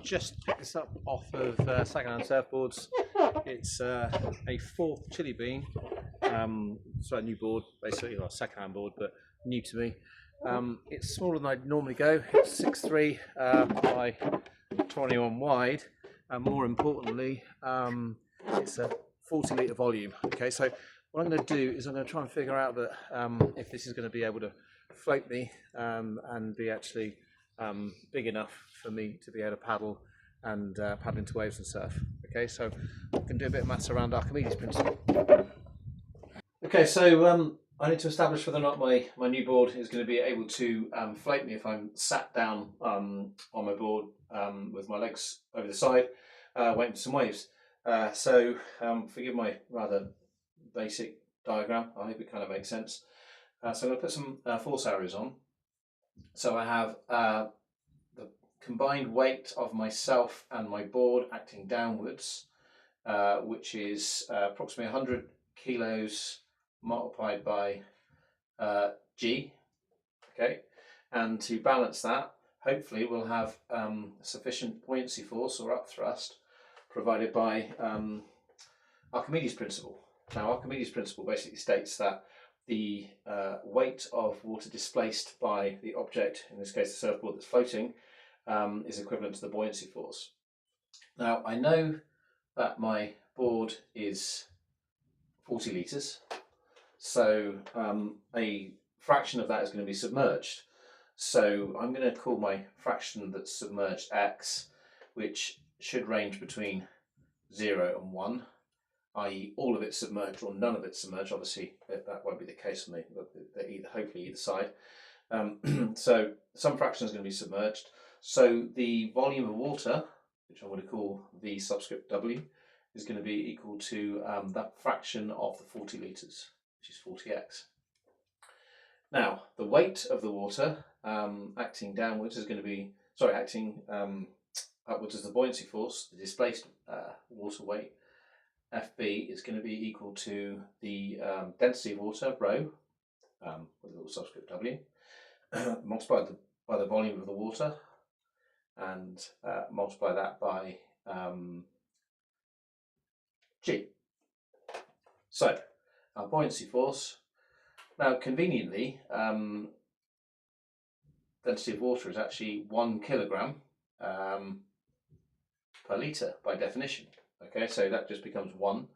Just picked this up off of second-hand surfboards. It's a fourth Chili Bean, so a new board, basically, or a second-hand board, but new to me. It's smaller than I'd normally go. It's 6'3" by 21 wide, and more importantly, it's a 40-litre volume. Okay, so what I'm going to do is I'm going to try and figure out that if this is going to be able to float me and be actually big enough for me to be able to paddle and paddle into waves and surf. Okay, so I can do a bit of maths around Archimedes Principle. Okay, so I need to establish whether or not my new board is going to be able to float me if I'm sat down on my board with my legs over the side, waiting for some waves. So forgive my rather basic diagram. I hope it kind of makes sense. So I'm going to put some force arrows on. So I have the combined weight of myself and my board acting downwards, which is approximately 100 kilos multiplied by G. Okay, and to balance that, hopefully we'll have sufficient buoyancy force or upthrust provided by Archimedes Principle. Now, Archimedes Principle basically states that the weight of water displaced by the object, in this case the surfboard that's floating, is equivalent to the buoyancy force. Now, I know that my board is 40 litres, so a fraction of that is going to be submerged. So I'm going to call my fraction that's submerged x, which should range between 0 and 1. i.e. all of it submerged or none of it submerged. Obviously that won't be the case on hopefully either side. So some fraction is going to be submerged. So the volume of water, which I'm going to call V subscript W, is going to be equal to that fraction of the 40 litres, which is 40x. Now the weight of the water acting downwards is going to be, acting upwards as the buoyancy force, the displaced water weight, FB, is going to be equal to the density of water, rho, with a little subscript W, multiplied by the volume of the water, and multiply that by G. So, our buoyancy force. Now, conveniently, density of water is actually 1 kilogram per litre by definition. Okay, so that just becomes 1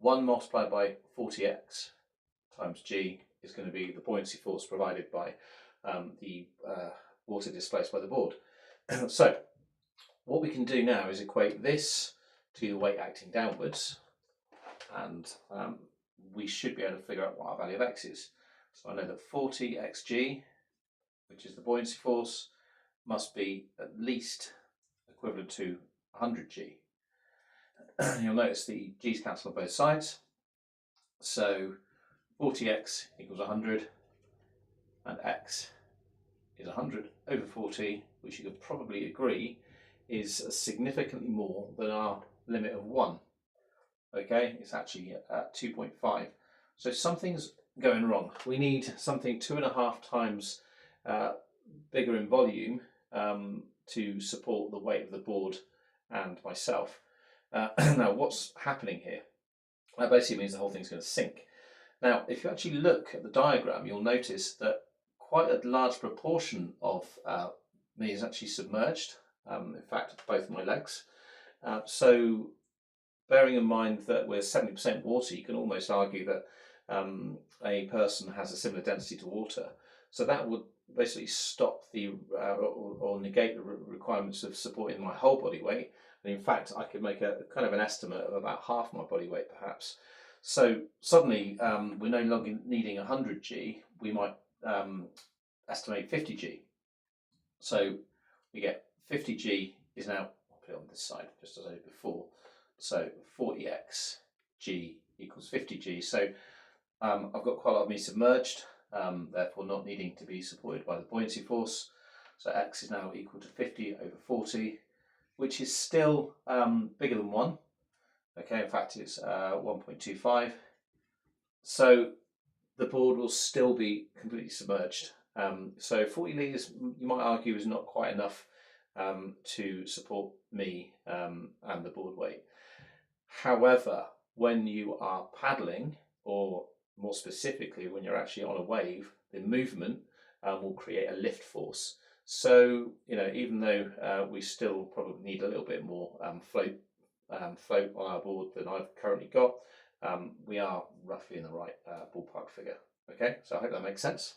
multiplied by 40x times G is going to be the buoyancy force provided by the water displaced by the board. So what we can do now is equate this to the weight acting downwards, and we should be able to figure out what our value of x is. So I know that 40xg, which is the buoyancy force, must be at least equivalent to 100g. You'll notice the g's cancel on both sides, so 40x equals 100 and x is 100 over 40, which you could probably agree is significantly more than our limit of 1. Okay, it's actually at 2.5. So something's going wrong. We need something 2.5 times bigger in volume to support the weight of the board and myself. Now, what's happening here? That basically means the whole thing's going to sink. Now, if you actually look at the diagram, you'll notice that quite a large proportion of me is actually submerged. In fact, both my legs. So, bearing in mind that we're 70% water, you can almost argue that a person has a similar density to water. So that would basically stop the or negate the requirements of supporting my whole body weight. And in fact, I could make a kind of an estimate of about half my body weight, perhaps. So suddenly, we're no longer needing 100g. We might estimate 50g. So we get 50g is now, I'll put it on this side, just as I did before. So 40x g equals 50g. So I've got quite a lot of me submerged, therefore not needing to be supported by the buoyancy force. So x is now equal to 50 over 40, which is still bigger than 1. Okay, in fact it's 1.25. So the board will still be completely submerged. So 40 litres, you might argue, is not quite enough to support me and the board weight. However, when you are paddling, or more specifically when you're actually on a wave, the movement will create a lift force. So, you know, even though we still probably need a little bit more float on our board than I've currently got, we are roughly in the right ballpark figure. Okay, so I hope that makes sense.